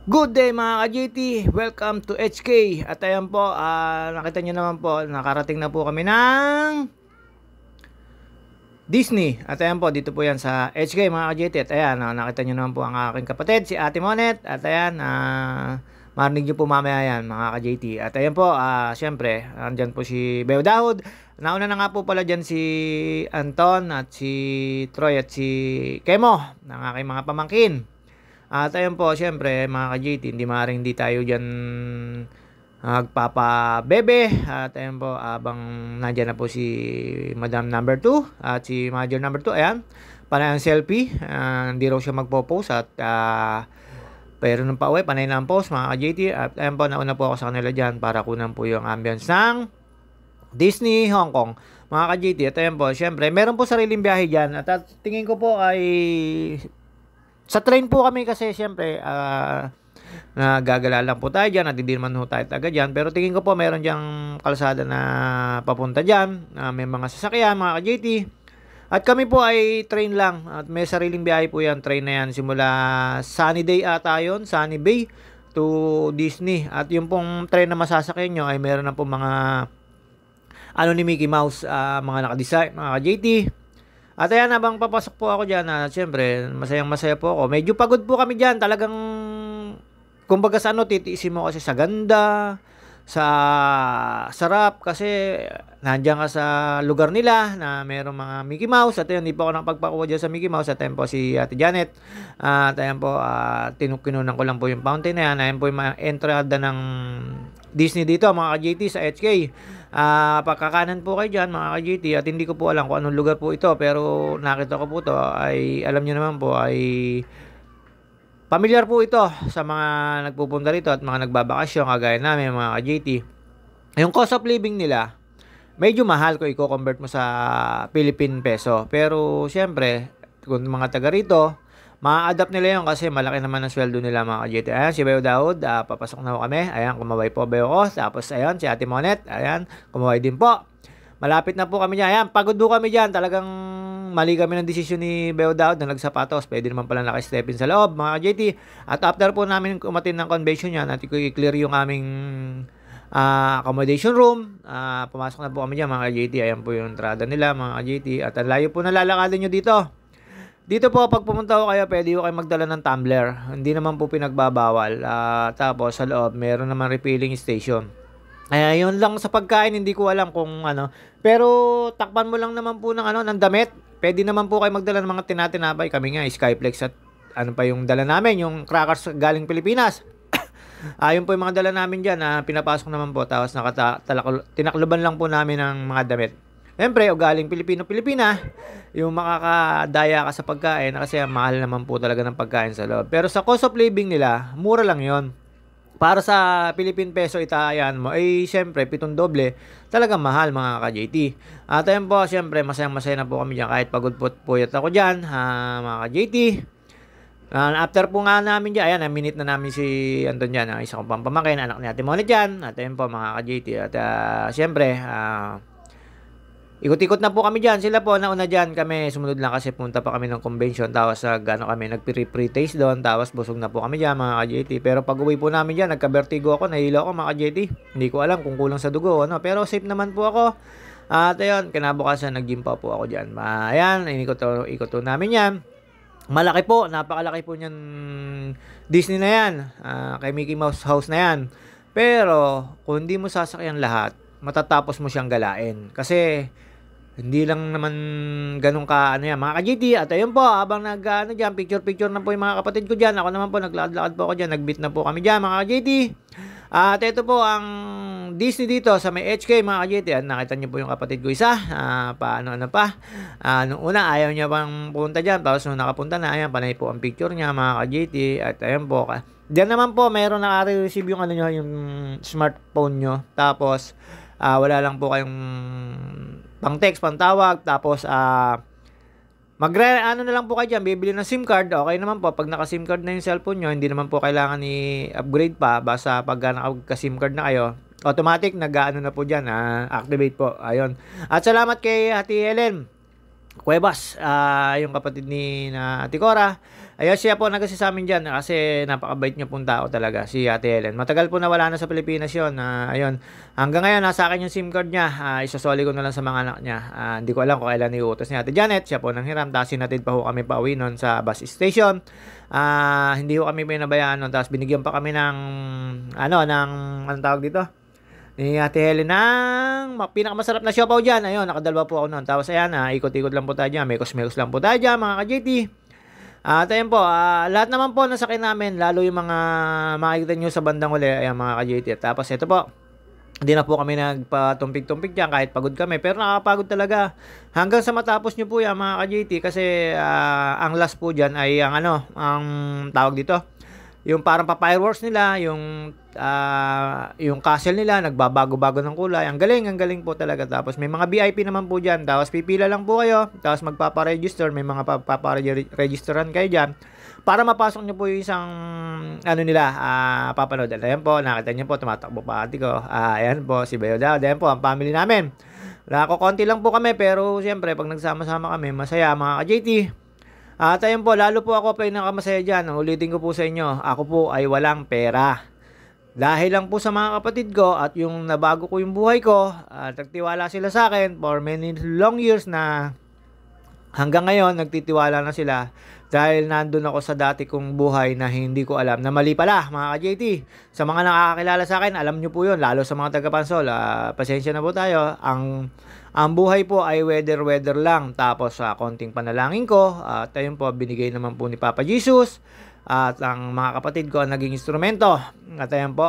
Good day mga ka-JT, welcome to HK. At ayan po, nakita nyo naman po, nakarating na po kami ng Disney. At ayan po, dito po yan sa HK mga ka-JT. At ayan, nakita nyo naman po ang aking kapatid, si Ate Monet. At ayan, marinig nyo po mamaya yan mga ka-JT. At ayan po, syempre, andyan po si Beo Dahod. Nauna na nga po pala dyan si Anton at si Troy at si Kemo, ng aking mga pamangkin. At ayun po, syempre mga ka-JT, hindi tayo dyan magpapabebe. At ayun po, abang nandyan na po si Madam number 2 at si Major number 2, ayan, panay ang selfie. Hindi raw siya magpo-post at pero nung pauwi, panay na ang post mga ka-JT. At ayun po, nauna po ako sa kanila dyan para kunan po yung ambience ng Disney Hong Kong mga ka-JT. At ayun po, syempre, meron po sariling biyahe dyan. At tingin ko po ay sa train po kami kasi siyempre nagagala lang po tayo dyan at hindi naman ho tayo taga dyan. Pero tingin ko po meron dyang kalsada na papunta dyan. May mga sasakyan mga ka-JT. At kami po ay train lang. At may sariling biyahe po yan. Train na yan. Simula Sunny Day ata yun. Sunny Bay to Disney. At yung pong train na masasakyan nyo ay meron na po mga ano ni Mickey Mouse. Mga nakadesign mga ka-JT. At ayan, habang papasok po ako dyan, siyempre, masaya po ako. Medyo pagod po kami dyan. Talagang, kumbaga sa titiisin mo kasi sa ganda, sa sarap, kasi nandiyan ka sa lugar nila na mayroong mga Mickey Mouse. At ayan, hindi po ako nakapagpakuha dyan sa Mickey Mouse. At ayan po si Ate Janet. At ayan po, kinunan ko lang po yung fountain na yan. Ayan po yung mga entrada ng Disney dito, mga ka-JT sa HK. Pagkakanan po kayo dyan mga ka-JT at hindi ko po alam kung anong lugar po ito, pero nakita ko po ito ay alam nyo naman po ay pamilyar po ito sa mga nagpupunta rito at mga nagbabakasyon kagaya namin mga ka-JT. Yung cost of living nila medyo mahal kung i-convert mo sa Philippine peso, pero syempre kung mga taga rito ma-adapt nila yun kasi malaki naman ang sweldo nila mga ka-JT. Ayan, si Beo Daud, papasok na po kami. Ayan, kumaway po Beo ko. Tapos, ayan, si Ate Monet. Ayan, kumaway din po. Malapit na po kami dyan. Ayan, pagod po kami dyan. Talagang mali kami ng desisyon ni Beo Daud na nagsapatos. Pwede naman pala naka-step in sa loob, mga ka-JT. At after po namin umatin ng convention yan, at i-clear yung aming accommodation room. Pumasok na po kami dyan, mga ka-JT. Ayan po yung entrada nila, mga ka-JT. At ang layo po na lalakarin nyo dito. Dito po, pag pumunta ko kayo, pwede ko kayo magdala ng tumbler. Hindi naman po pinagbabawal. Tapos, sa loob, meron naman refilling station. Yun lang sa pagkain, hindi ko alam kung ano. Pero, takpan mo lang naman po ng damit. Pwede naman po kayo magdala ng mga tinatinapay. Kami nga, Skyflex at ano pa yung dala namin, yung crackers galing Pilipinas. Yun po yung mga dala namin dyan, pinapasok naman po. Tapos, tinakluban lang po namin ng mga damit. Siyempre, o galing Pilipino-Pilipina, yung makakadaya ka sa pagkain kasi mahal naman po talaga ng pagkain sa loob. Pero sa cost of living nila, mura lang yon. Para sa Philippine peso itayan mo, siyempre, 7 doble, talagang mahal mga ka-JT. At ayun po, siyempre, masayang-masaya na po kami dyan kahit pagod po puyat ako dyan, mga ka-JT. After po nga namin dyan, ayan, minute na namin si Anton dyan, isa kong pampamakin, anak ni Ate Monet dyan. At ayun po mga ka-JT. At siyempre, ikot-ikot na po kami dyan. Sila po, nauna dyan. Kami, sumunod lang kasi punta pa kami ng convention. Tapos, kami, nag-pre-taste doon. Tapos, busog na po kami dyan, mga ka-JT. Pero pag uwi po namin dyan, nagka-vertigo ako, nahilo ako, mga ka-JT. Hindi ko alam kung kulang sa dugo, ano. Pero, safe naman po ako. At, ayun, kinabukasan, nag-gym pa po ako dyan. Ayan, ikot to namin yan. Malaki po, napakalaki po niyan Disney na yan. Kay Mickey Mouse House na yan. Pero, kung hindi mo sasakyan lahat, matatapos mo siyang galain. Kasi, hindi lang naman ganun ka yan, mga ka-JT. At ayun po, habang dyan, picture na po yung mga kapatid ko dyan. Ako naman po, naglakad-lakad po ako dyan. Nag-beat na po kami dyan, mga ka-JT. At ito po ang Disney dito sa may HK, mga ka-JT. At nakita niyo po yung kapatid ko isa. Nung una, ayaw niya pang punta dyan. Tapos nung nakapunta na, ayan, panay po ang picture niya, mga ka-JT. At ayun po, diyan naman po, mayroon naka-receive yung yung smartphone nyo. Tapos, wala lang po kayong pang text, pang tawag, tapos ano na lang po kayo dyan, bibili ng SIM card, okay naman po, pag naka-SIM card na yung cellphone nyo, hindi naman po kailangan i-upgrade pa, basta pag naka-SIM card na kayo, automatic, na po dyan, activate po, ayun. At salamat kay Ate Helen Cuevas, yung kapatid ni Ate Cora, Ayun, siya po nagasi sa amin diyan kasi napakabait niyo pong tao talaga, si Ate Helen. Matagal po nawala na sa Pilipinas 'yon. Ayun, hanggang ngayon nasa akin yung SIM card niya. Isosoli ko na lang sa mga anak niya. Hindi ko alam kung kailan iutos ni Ate Janet. Siya po nang hiram. Tapos sinatid pa ho kami pauwi noon sa bus station. Hindi ho kami pinabayaan noon. Tapos binigyan pa kami ng anong tawag dito? Ni Ate Helen ng pinakamasarap na siopaw dyan. Ayun, nakadalawa po ako noon. Tapos ayan, ikot-ikot lang po tayo dyan. Mekos-mekos lang po tayo dyan, mga ka-JT. At ayun po, lahat naman po nasakay namin, lalo yung mga makikita nyo sa bandang uli, ayan mga ka-JT. Tapos ito po, hindi na po kami nagpatumpik-tumpik dyan kahit pagod kami. Pero nakakapagod talaga. Hanggang sa matapos nyo po yan mga ka-JT. Kasi ang last po dyan ay ang tawag dito. Yung parang pa-fireworks nila, yung castle nila, nagbabago-bago ng kulay. Ang galing po talaga. Tapos may mga VIP naman po dyan. Tapos pipila lang po kayo. Tapos magpaparegister. May mga paparegisteran kayo dyan. Para mapasok nyo po yung isang, papanood. Ayan po, nakita nyo po, tumatakbo pa ate ko. Ayan po, si Bayo Daw. Ayan po, ang family namin. Konti lang po kami, pero siyempre, pag nagsama-sama kami, masaya mga ka-JT. At ayun po, lalo po ako pinakamasaya dyan. Ulitin ko po sa inyo, ako po ay walang pera. Dahil lang po sa mga kapatid ko at yung nabago ko yung buhay ko, at nagtiwala sila sa akin for many long years na hanggang ngayon nagtitiwala na sila dahil nandun ako sa dati kong buhay na hindi ko alam na mali pala mga ka-JT. Sa mga nakakakilala sa akin, alam nyo po yun, lalo sa mga taga-Pansol, pasensya na po tayo. Ang buhay po ay weather lang. Tapos konting panalangin ko at ayun po, binigay naman po ni Papa Jesus. At ang mga kapatid ko ang naging instrumento. At ayan po,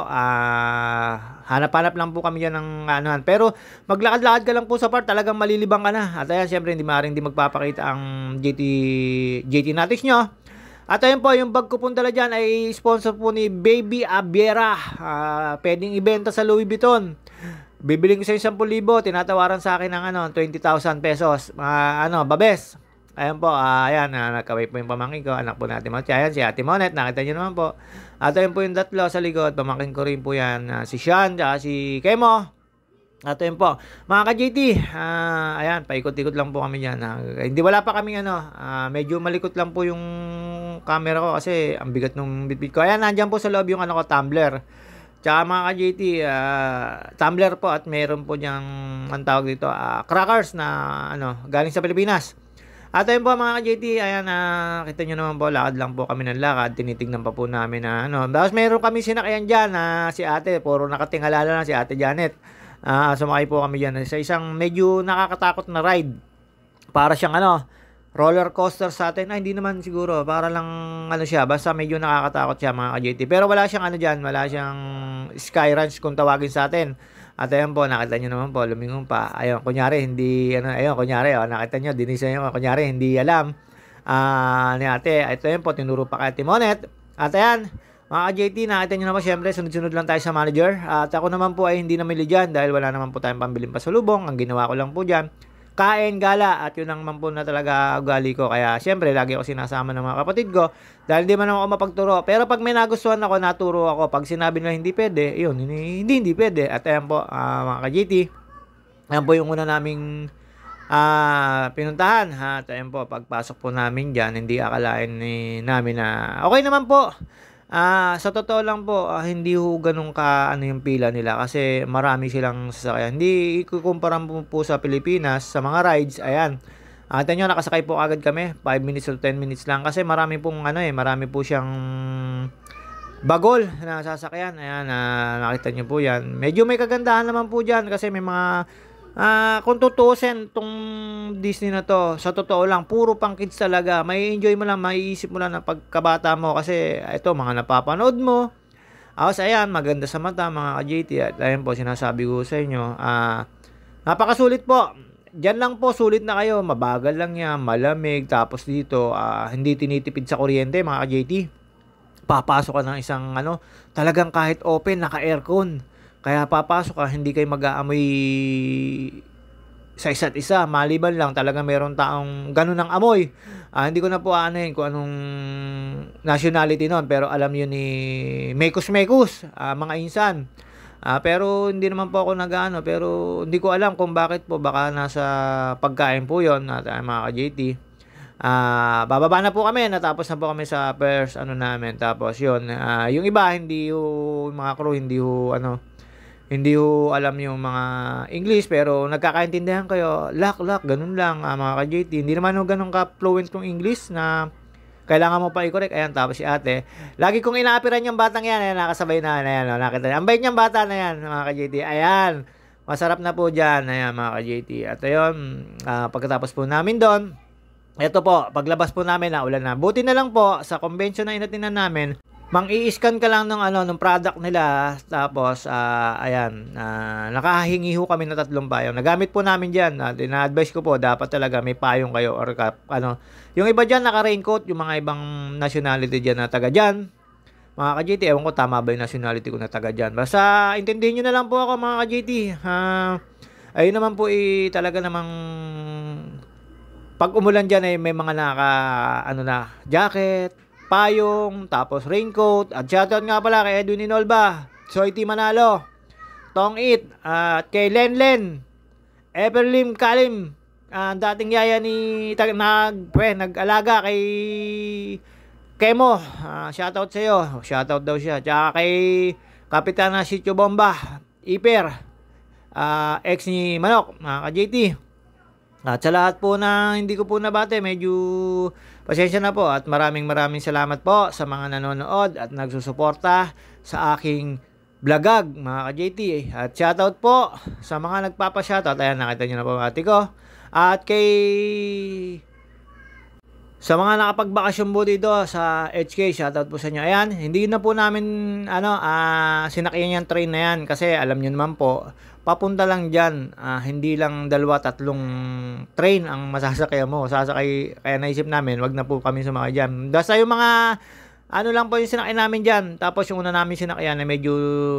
hanap-hanap lang po kami dyan ng anuhan. Pero maglakad-lakad ka lang po sa part, talagang malilibang ka na. At ayan, syempre hindi maaaring di magpapakita ang JT Natics nyo. At ayun po, yung bag ko pong dala dyan ay sponsor po ni Baby Abiera. Pwedeng ibenta sa Louis Vuitton. Bibiling ko sa 10,000, tinatawaran sa akin ng 20,000 pesos. Babes. Ayan po, nakaway po yung pamangkin ko, anak po natin. Ayan, si Ate Monet, nakita nyo naman po. At ayun po yung tatlo sa likod, pamangkin ko rin po yan, si Sean, si Kemo. At ayun po, mga ka-JT, ayan, paikot-ikot lang po kami dyan. Hindi wala pa kami medyo malikot lang po yung camera ko kasi ang bigat nung bitbit ko. Ayan, nandyan po sa loob yung tumbler. Tsaka mga ka-JT, tumbler po at meron po diyang, ang tawag dito, crackers na galing sa Pilipinas. At ayun po mga ka-JT, ayan, kita nyo naman po, lakad lang po kami ng lakad, tinitignan pa po namin tapos meron kami sinakayan dyan, si ate, puro nakatingala lang si Ate Janet. Sumakay po kami dyan sa isang medyo nakakatakot na ride. Para siyang roller coaster sa atin. Hindi naman siguro, para lang siya, basta medyo nakakatakot siya mga ka-JT. Pero wala siyang dyan, wala siyang sky ranch kung tawagin sa atin. At ayun po, nakita nyo naman po, lumingon pa. Ayun, kunyari, nakita nyo, dinisa nyo, kunyari, hindi alam ni ate. Ito yun po, tinuro pa kay Ate Monet. At ayan, mga ka-JT, nakita nyo naman, syempre, sunod-sunod lang tayo sa manager. At ako naman po ay hindi namili dyan dahil wala naman po tayong pambiling pasalubong. Ang ginawa ko lang po dyan, kain, gala, at yun ang naman na talaga ugali ko. Kaya syempre lagi ako sinasama ng mga kapatid ko dahil di man ako mapagturo. Pero pag may nagustuhan ako, naturo ako. Pag sinabi nila hindi pwede, yun, hindi pwede. At ayan po, mga ka-JT, ayan po yung una naming pinuntahan. At ayan po, pagpasok po namin dyan, hindi akalain namin na okay naman po. Sa totoo lang po, hindi ho ganun yung pila nila kasi marami silang sasakyan. Hindi ikukumpara po sa Pilipinas sa mga rides. Ayan. Ito nyo, nakasakay po agad kami. 5 minutes or 10 minutes lang kasi marami pong marami po siyang bagol na sasakyan. Ayan, nakita nyo po yan. Medyo may kagandahan naman po dyan kasi may mga kung tutuusin tong Disney na to, sa totoo lang, puro pang kids talaga. May enjoy mo lang, maiisip mo lang na pagkabata mo kasi ito, mga napapanood mo. Ayan, maganda sa mata mga ka-JT. At ayun po, sinasabi ko sa inyo, napakasulit po. Diyan lang po, sulit na kayo. Mabagal lang yan, malamig. Tapos dito, hindi tinitipid sa kuryente mga ka-JT. Papasok ka ng isang talagang kahit open, naka-aircon. Kaya papasok ka, hindi kayo mag-aamoy sa isa't isa. Maliban lang, talaga meron taong ganun ng amoy. Hindi ko na po kung anong nationality nun. Pero alam yun ni Mekos, mga insan. Pero hindi naman po ako pero hindi ko alam kung bakit po. Baka nasa pagkain po yun, mga ka-JT. Bababa na po kami, natapos na po kami sa first ano namin. Tapos yun, yung iba hindi yung mga crew hindi ho alam yung mga English, pero nagkakaintindihan kayo. Lak, ganun lang, mga ka-JT. Hindi naman ho ganun ka-fluent yung English na kailangan mo pa i-correct. Ayan, tapos si ate. Lagi kong inaapiran yung batang yan. Ayan, nakasabay na. Ayan, nakita niya. Ang bait niyang bata na yan, mga ka-JT. Ayan, masarap na po dyan. Ayan, mga ka-JT. At ayun, pagkatapos po namin doon, eto po, paglabas po namin, ulan na. Buti na lang po, sa convention na inatinan namin, mang-i-scan ka lang ng product nila, tapos ayan, nakahingi ho kami ng 3 payong. Nagamit po namin diyan. Ina-advise ko po dapat talaga may payong kayo or yung iba diyan naka-raincoat, yung mga ibang nationality diyan na taga diyan. Mga ka-JT, ewan ko tama ba yung nationality ko na taga diyan. Basta intindihin niyo na lang po ako, mga ka-JT. Ayun naman po talaga namang pag umulan diyan ay may mga jacket, payong, tapos raincoat. At shoutout nga pala kay Edwin Inolba, Soy T. Manalo, Tong It, at kay Len, Everlim Kalim, dating yaya ni nag-alaga kay Kemo. Shoutout sa iyo. Shoutout daw siya. Tsaka kay Kapitana Sitio Bomba, Iper, ex ni Manok, mga ka-JT. At sa lahat po na hindi ko po nabate, medyo pasensya na po at maraming salamat po sa mga nanonood at nagsusuporta sa aking vlogag, mga ka-JT. At shoutout po sa mga nagpapa-shoutout. Ayan, nakita nyo na po ang ate ko. At sa mga nakapagbakasyon po dito sa HK, shoutout po sa inyo. Ayan, hindi na po namin sinakyan yung train na yan kasi alam nyo naman po, papunta lang dyan, hindi lang 2-3 train ang masasakay mo. Kaya naisip namin, wag na po kami sumakay dyan. Basta yung mga lang po yung sinakyan namin dyan. Tapos yung una namin sinakyan na medyo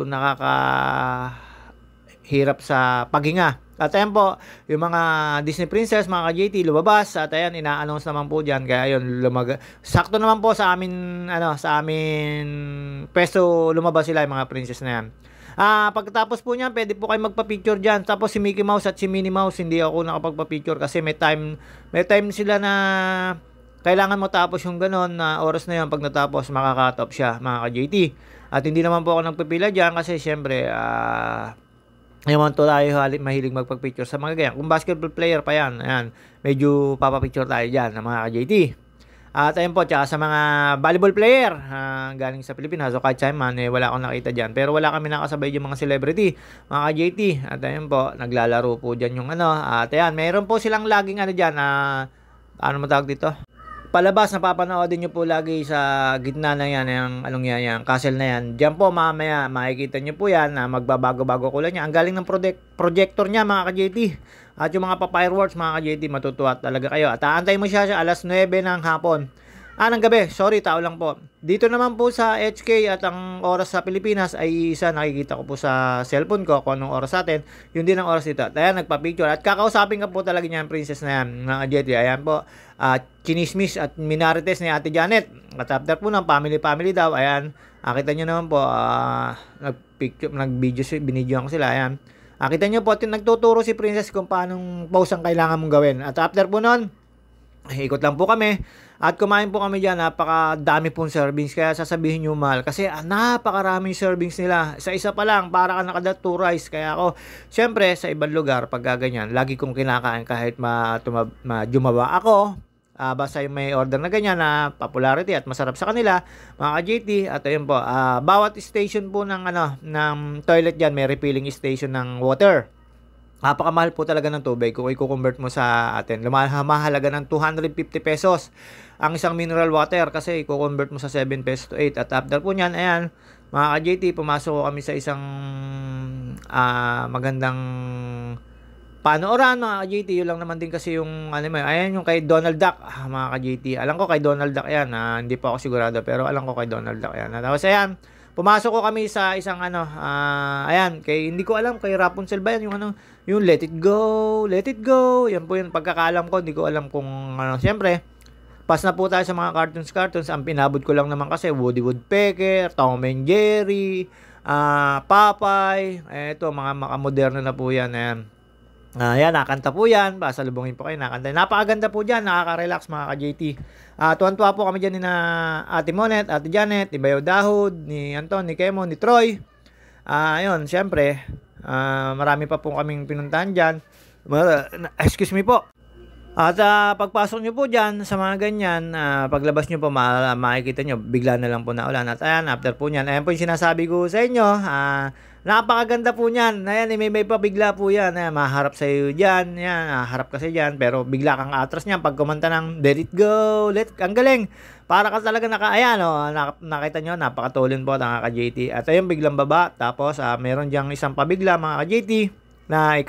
nakakahirap sa paghinga. At ayan po, yung mga Disney Princess, mga ka-JT, lumabas. At ayan, ina-announce naman po dyan. Kaya yun, sakto naman po sa amin, peso lumabas sila yung mga princess na yan. Pagkatapos po niyan, pwede po kayo magpa-picture dyan. Tapos si Mickey Mouse at si Minnie Mouse, hindi ako nakapagpa-picture kasi may time sila na kailangan mo tapos yung ganon na oras na yun. Pag natapos, makaka-top siya, mga ka-JT. At hindi naman po ako nagpipila dyan kasi syempre, naman to tayo mahilig magpag-picture sa mga ganyan. Kung basketball player pa yan, ayan, medyo papapicture tayo dyan ng mga ka-JT. At ayun po, tsaka sa mga volleyball player galing sa Pilipinas, so kahit saan man, wala akong nakita dyan. Pero wala kami nakasabay yung mga celebrity, mga ka-JT. At ayun po, naglalaro po dyan yung At ayan, mayroon po silang laging dyan, ano matawag dito? Palabas na papanoodin nyo po lagi sa gitna na yan, yung castle na yan. Diyan po mamaya makikita nyo po yan na magbabago-bago kulay niya. Ang galing ng projector niya, mga ka-JT. At yung mga pa-fireworks, mga ka-JT, matutuwa talaga kayo. At aantay mo siya alas 9 ng hapon. Ng gabi, sorry, tao lang po. Dito naman po sa HK at ang oras sa Pilipinas ay isa, nakikita ko po sa cellphone ko kung anong oras natin. Yun din ang oras dito. At ayan, nagpa-picture. At kakausapin ka po talaga niya ang princess na yan, mga ka-JT. Ayan po, chinismis at minarites ni Ate Janet. At after po ng family daw, ayan, kita nyo naman po, binidyoan ko sila, ayan. Kita nyo po, nagtuturo si princess kung paanong pose ang kailangan mong gawin. At after po nun, ikot lang po kami at kumain po kami dyan. Napakadami pong servings, kaya sasabihin nyo mahal kasi napakaraming servings nila. Sa isa pa lang, para ka nakadat 2 rice. Kaya ako, syempre sa ibang lugar, pag ganyan, lagi kong kinakain kahit jumaba ako. Basta yung may order na ganyan na popularity at masarap sa kanila, mga ka-JT. At ayun po, bawat station po ng toilet dyan, may refilling station ng water. Napakamahal po talaga ng tubig kung i-convert mo sa atin. Mahalaga ng 250 pesos ang isang mineral water kasi i-convert mo sa 7 pesos to 8. At after po niyan, ayan, mga ka-JT, pumasok kami sa isang magandang panooran, mga ka-JT. Yun lang naman din kasi yung ayan yung kay Donald Duck, mga ka-JT. Alam ko kay Donald Duck yan, hindi pa ako sigurado pero alam ko kay Donald Duck yan. Tapos ayan, pumasok ko kami sa isang ayan, hindi ko alam kay Rapunzel ba yan, yung Let It Go, Let It Go. Yan po yung pagkakaalam ko, hindi ko alam kung siyempre, pas na po tayo sa mga cartoons. Ang pinabot ko lang naman kasi Woody Woodpecker, Tom and Jerry, Popeye, eto mga moderno na po yan, ayan. Yan, nakanta po yan. Pasalubungin po kayo, nakanta. Napakaganda po dyan, nakaka-relax mga ka-JT. Tuwan-tuwa po kami dyan ni na Ate Monet, Ate Janet, ni Bayo Dahod, ni Anton, ni Kemo, ni Troy. Ayun, syempre, marami pa po kaming pinuntahan dyan. Excuse me po. At pagpasok nyo po dyan sa mga ganyan, paglabas nyo po makikita nyo, bigla na lang po na ulan. At ayan, after po nyan, ayan po yung sinasabi ko sa inyo, napakaganda po nyan. Ayan, may pabigla po yan. Ayan, maharap sa iyo dyan. Ayan, harap kasi dyan, pero bigla kang atras nyan pag kumanta ng Let It Go, ang galing. Para ka talaga ayan, nakita nyo, napakatulin po ng ka-JT. At ayun, biglang baba. Tapos, meron diyang isang pabigla mga ka-JT na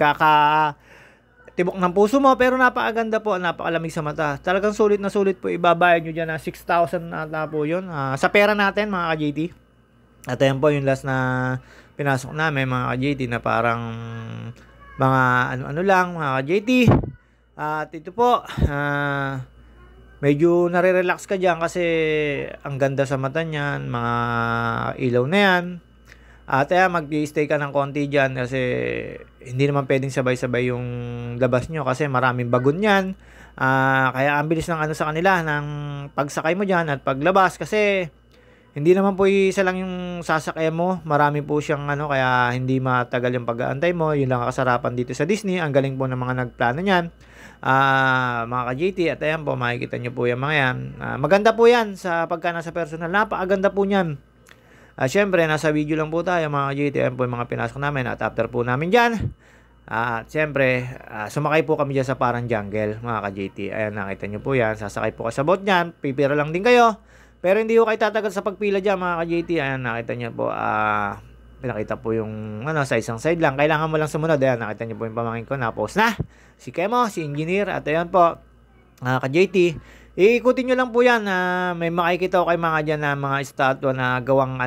tibok ng puso mo, pero napakaganda po, napakalamig sa mata. Talagang sulit na sulit po, ibabayad nyo dyan na 6,000 ata po yun. Sa pera natin mga ka-JT. At ayan po yung last na pinasok namin mga ka-JT na parang mga ano lang mga ka-JT. At ito po, medyo nare-relax ka dyan kasi ang ganda sa mata niyan, mga ilaw na yan. At mag-stay ka ng konti dyan kasi hindi naman pwedeng sabay-sabay yung labas nyo kasi maraming bagon yan. Kaya ang bilis ng sa kanila ng pagsakay mo dyan at paglabas kasi hindi naman po isa lang yung sasakay mo. Marami po siyang kaya hindi matagal yung pag-aantay mo. Yun lang ang kasarapan dito sa Disney. Ang galing po ng mga nagplano niyan. Mga ka-JT at ayan po makikita nyo po yung mga yan. Maganda po yan sa pagka nasa personal. Napakaganda po niyan. Siyempre, nasa video lang po tayo mga ka-JT. Ayan po yung mga pinasok namin at after po namin dyan. At siyempre, sumakay po kami dyan sa parang jungle mga ka-JT. Ayan, nakita nyo po yan. Sasakay po kayo sa boat dyan. Pipira lang din kayo. Pero hindi ko kayo tatagal sa pagpila dyan mga ka-JT. Ayan, nakita nyo po. Pinakita po yung sa isang side lang. Kailangan mo lang sumunod. Ayan, nakita nyo po yung pamangkin ko. Na-post na. Si Kemo, si Engineer. At ayan po, ka-JT. Iikutin nyo lang po yan. May makikita ko kay mga dyan na mga estatwa na gawang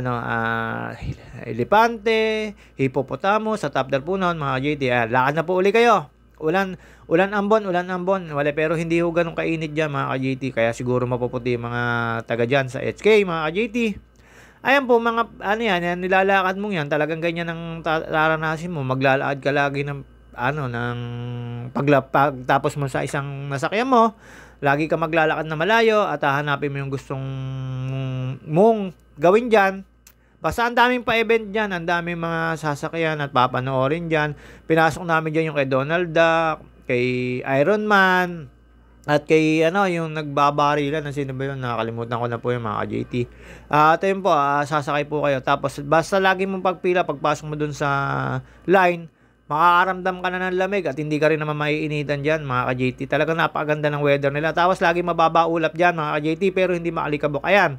elepante, hippopotamus, sa top po noon mga JT. Lakad na po uli kayo. Ulan ambon. Wala, pero hindi ho ganun kainit dyan mga ka-JT. Kaya siguro mapuputi mga taga dyan sa HK mga ka-JT. Ayan po mga yan, nilalakad mo yan. Talagang ganyan ang taranasin mo. Maglalakad ka lagi ng pagtapos mo sa isang nasakyan mo. Lagi ka maglalakad na malayo at hahanapin mo yung gustong mong gawin dyan. Basta ang daming pa-event dyan, ang daming mga sasakyan at papanoorin dyan. Pinasok namin dyan yung kay Donald Duck, kay Iron Man, at kay yung nagbabarilan, sino ba yun? Nakakalimutan ko na po yung mga ka-JT. At ayun po, sasakay po kayo. Tapos basta lagi mong pagpila, pagpasok mo dun sa line, makakaramdam ka na ng lamig at hindi ka rin naman maiinitan dyan mga ka-JT. Talagang napakaganda ng weather nila. Tapos lagi mababa ulap dyan mga ka-JT pero hindi makalikabok. Ayan,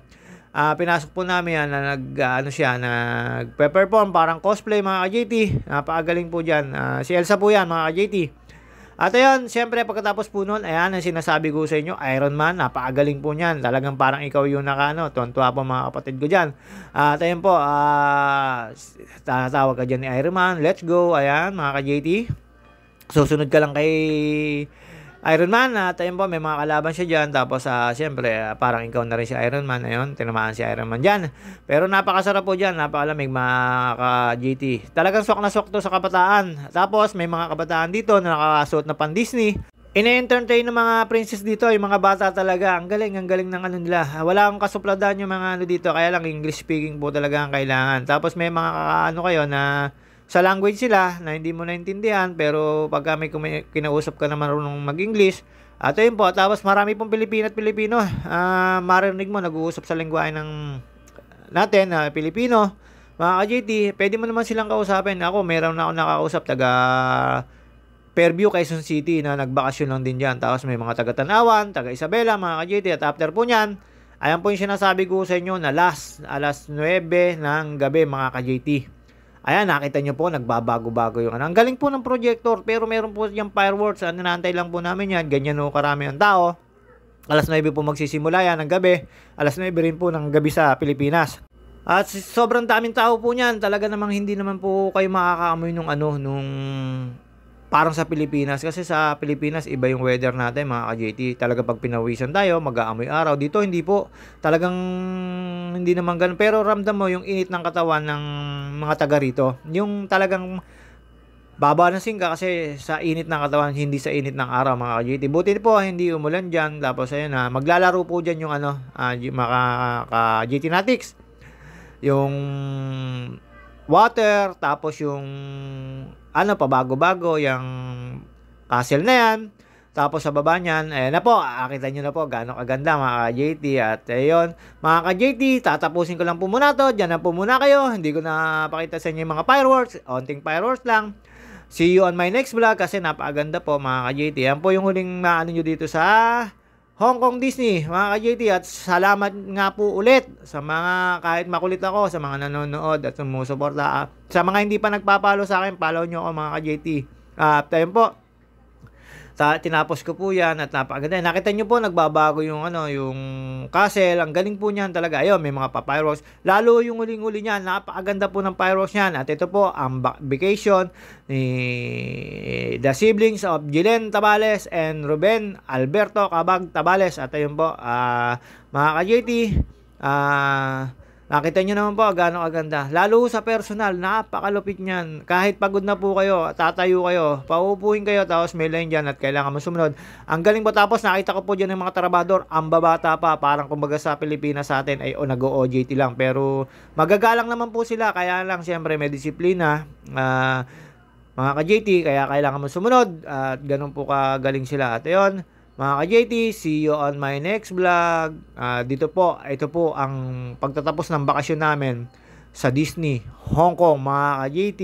pinasok po namin yan na nag-perform parang cosplay mga ka-JT. Napakagaling po dyan. Si Elsa po yan mga ka-JT. At ayun, siyempre pagkatapos po nun, ayan ang sinasabi ko sa inyo, Iron Man, napakagaling po niyan. Talagang parang ikaw yung tuwan-tuwa po mga kapatid ko dyan. At ayun po, tatawag ka dyan ni Iron Man, let's go, ayan mga ka-JT. Susunod ka lang kay Iron Man, at ayun po, may mga kalaban siya dyan. Tapos, siyempre, parang ikaw na rin si Iron Man. Ayun, tinamaan si Iron Man dyan. Pero napakasarap po dyan, napakalamig mga ka-JT. Talagang swak na swak to sa kabataan. Tapos, may mga kabataan dito na nakakasuot na pan Disney. Ine-entertain ng mga princess dito, yung mga bata talaga. Ang galing ng nila. Wala akong kasupladan yung mga dito. Kaya lang, English speaking po talaga ang kailangan. Tapos, may mga kayo na sa language sila na hindi mo naintindihan pero pagka may kinausap ka na marunong mag-English at ayun po, tapos marami pong Pilipino at Pilipino marinig mo nag-uusap sa lengguwahe ng natin na Pilipino mga ka-JT, pwede mo naman silang kausapin. Ako, meron na ako nakakausap taga Fairview, Quezon City na nagbakasyon lang din dyan. Tapos may mga taga Tanawan, taga Isabela mga ka-JT. At after po nyan, ayan po yung sinasabi ko sa inyo na alas 9 ng gabi mga ka-JT. Ayan, nakita nyo po, nagbabago-bago yung Ang galing po ng projector, pero meron po yung fireworks. Nanaantay lang po namin yan. Ganyan o karami ang tao. Alas 9 po magsisimula yan ng gabi. Alas 9 rin po ng gabi sa Pilipinas. At sobrang daming tao po niyan. Talaga namang hindi naman po kayo makakaamoy nung parang sa Pilipinas. Kasi sa Pilipinas, iba yung weather natin mga ka-JT. Talaga pag pinawisan tayo, mag-aamoy araw. Dito, hindi po. Talagang hindi naman ganun. Pero ramdam mo yung init ng katawan ng mga taga rito. Yung talagang babanasin ka kasi sa init ng katawan, hindi sa init ng araw mga ka-JT. Buti po hindi umulan dyan. Tapos ayun na, maglalaro po dyan yung ano, mga ka-JT Natics. Yung water, tapos yung ano pa, bago-bago, yung castle na yan. Tapos sa baba niyan, ayan na po, akita nyo na po gaano kaganda mga ka-JT. At ayun, mga ka-JT, tatapusin ko lang po muna to. Diyan na po muna kayo. Hindi ko na pakita sa inyo yung mga fireworks. Onting fireworks lang. See you on my next vlog kasi napakaganda po mga ka-JT. Yan po yung huling maano nyo dito sa Hong Kong Disney mga ka-JT. At salamat nga po ulit sa mga, kahit makulit ako, sa mga nanonood at sumusuporta. Sa mga hindi pa nagpapalo sa akin, follow nyo ako mga ka-JT. Tayo po. Tinapos ko po yan at napakaganda. Nakita nyo po, nagbabago yung ano, yung castle. Ang galing po niyan talaga. Ayun, may mga pa-fireworks. Lalo yung huling-huli niyan, napakaganda po ng fireworks niyan. At ito po, ang vacation ni the siblings of Jilen Tabales and Ruben Alberto Cabag Tabales. At ayun po, mga ka-JT, nakita nyo naman po gaano kaganda. Lalo sa personal, napakalupit niyan. Kahit pagod na po kayo, tatayo kayo, paupuin kayo, tapos may line dyan at kailangan mo sumunod. Ang galing po. Tapos nakita ko po dyan ng mga trabador, ang babata pa, parang kumbaga sa Pilipinas sa atin ay nag-OJT lang. Pero magagalang naman po sila, kaya lang siyempre may disiplina. Mga ka-JT, kaya kailangan mo sumunod at ganun po kagaling sila. At ayun, mga ka-JT, see you on my next vlog. Ito po ang pagtatapos ng bakasyon namin sa Disney, Hong Kong, mga ka-JT.